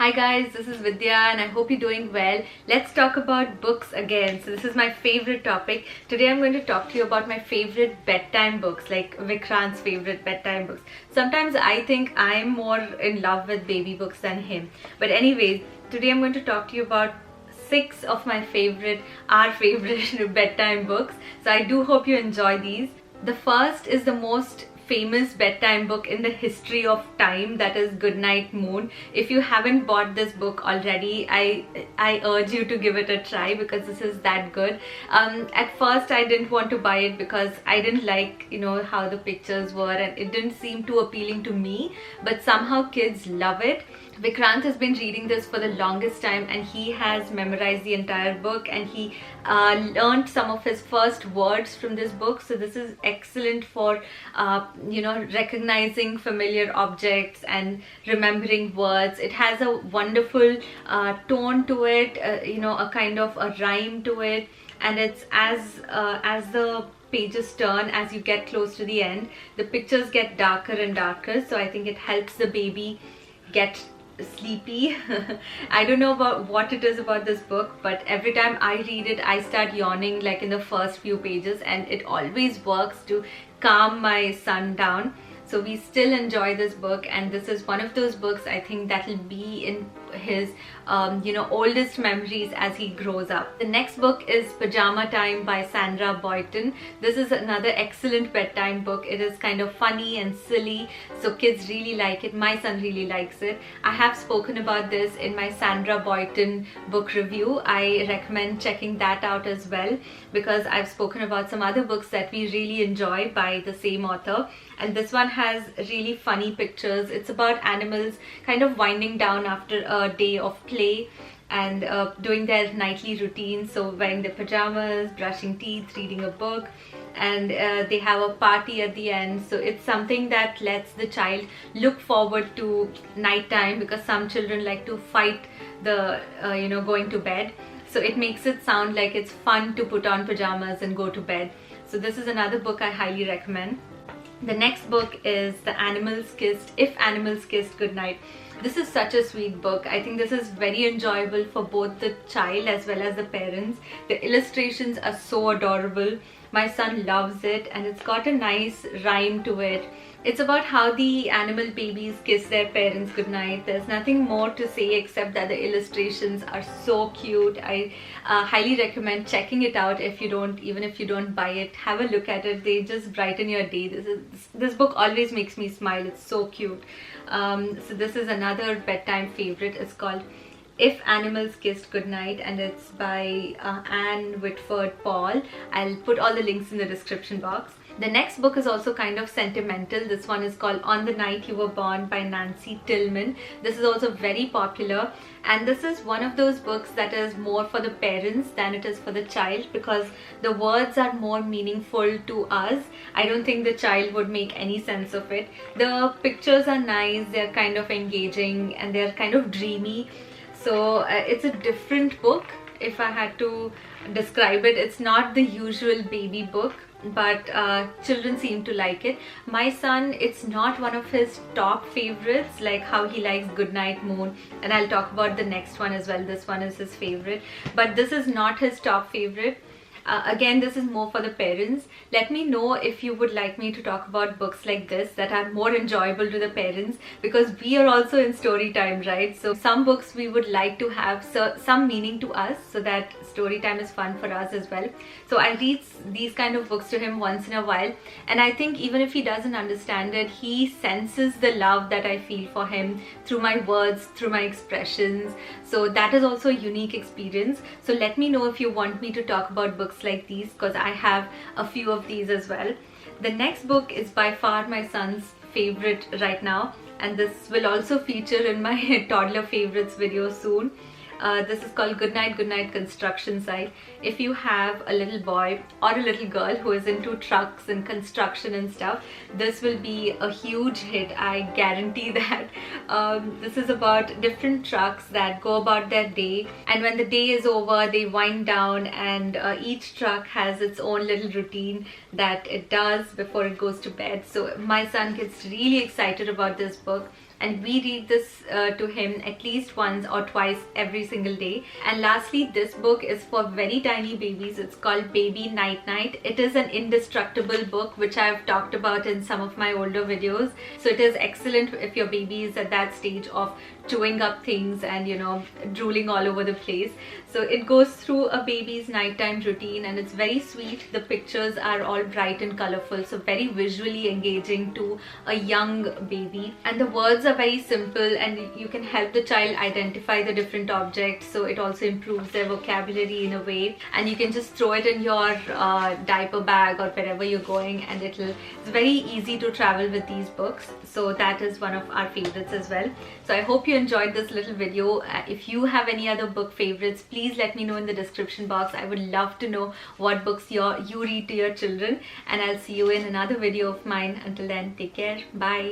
Hi guys, this is Vidya and I hope you're doing well. Let's talk about books again. So this is my favorite topic. Today I'm going to talk to you about my favorite bedtime books, like Vikrant's favorite bedtime books. Sometimes I think I'm more in love with baby books than him. But anyways, today I'm going to talk to you about 6 of my our favorite bedtime books. So I do hope you enjoy these. The first is the most famous bedtime book in the history of time, that is Goodnight Moon. If you haven't bought this book already, I urge you to give it a try because this is that good. At first I didn't want to buy it because I didn't like how the pictures were and it didn't seem too appealing to me, but somehow kids love it. Vikrant has been reading this for the longest time and he has memorized the entire book, and he learned some of his first words from this book. So this is excellent for recognizing familiar objects and remembering words. It has a wonderful tone to it, a kind of a rhyme to it, and it's as the pages turn, as you get close to the end, the pictures get darker and darker. So I think it helps the baby get sleepy. I don't know about what it is about this book, but every time I read it I start yawning like in the first few pages, and it always works to calm my son down. So we still enjoy this book, and this is one of those books I think that will be in his oldest memories as he grows up. The next book is Pajama Time by Sandra Boynton. This is another excellent bedtime book. It is kind of funny and silly, so kids really like it. My son really likes it. I have spoken about this in my Sandra Boynton book review. I recommend checking that out as well, because I've spoken about some other books that we really enjoy by the same author, and this one has really funny pictures. It's about animals kind of winding down after a day of play and doing their nightly routine. So wearing their pajamas, brushing teeth, reading a book, and they have a party at the end. So it's something that lets the child look forward to nighttime, because some children like to fight the going to bed. So it makes it sound like it's fun to put on pajamas and go to bed. So this is another book I highly recommend. The next book is If Animals Kissed Goodnight. This is such a sweet book. I think this is very enjoyable for both the child as well as the parents. The illustrations are so adorable. My son loves it, and it's got a nice rhyme to it. It's about how the animal babies kiss their parents goodnight. There's nothing more to say except that the illustrations are so cute. I highly recommend checking it out. Even if you don't buy it, have a look at it. They just brighten your day. This book always makes me smile. It's so cute. So this is another bedtime favorite. It's called If Animals Kissed Goodnight, and it's by Anne Whitford Paul. I'll put all the links in the description box. The next book is also kind of sentimental. This one is called On the Night You Were Born by Nancy Tillman. This is also very popular, and this is one of those books that is more for the parents than it is for the child, because the words are more meaningful to us. I don't think the child would make any sense of it. The pictures are nice, they're kind of engaging, and they're kind of dreamy. So it's a different book. If I had to describe it, it's not the usual baby book, but children seem to like it. My son, it's not one of his top favorites, like how he likes Goodnight Moon, and I'll talk about the next one as well. This one is his favorite, but this is not his top favorite. Again, this is more for the parents. Let me know if you would like me to talk about books like this that are more enjoyable to the parents, because we are also in story time, right? So some books we would like to have some meaning to us, so that story time is fun for us as well. So I read these kind of books to him once in a while, and I think even if he doesn't understand it, he senses the love that I feel for him through my words, through my expressions. So that is also a unique experience. So let me know if you want me to talk about books like these, because I have a few of these as well. The next book is by far my son's favorite right now, and this will also feature in my toddler favorites video soon. This is called Goodnight Goodnight Construction Site. If you have a little boy or a little girl who is into trucks and construction and stuff, this will be a huge hit. I guarantee that. This is about different trucks that go about their day, and when the day is over, they wind down, and each truck has its own little routine that it does before it goes to bed. So my son gets really excited about this book. and we read this to him at least once or twice every single day. And lastly, this book is for very tiny babies. It's called Baby Night Night. It is an indestructible book which I've talked about in some of my older videos, so it is excellent if your baby is at that stage of chewing up things and, you know, drooling all over the place. So it goes through a baby's nighttime routine, and it's very sweet. The pictures are all bright and colorful, so very visually engaging to a young baby, and the words are very simple, and you can help the child identify the different objects, so it also improves their vocabulary in a way. And you can just throw it in your diaper bag or wherever you're going, and it's very easy to travel with these books. So that is one of our favorites as well. So I hope you enjoyed this little video. If you have any other book favorites, please let me know in the description box. I would love to know what books you read to your children, and I'll see you in another video of mine. Until then, take care. Bye.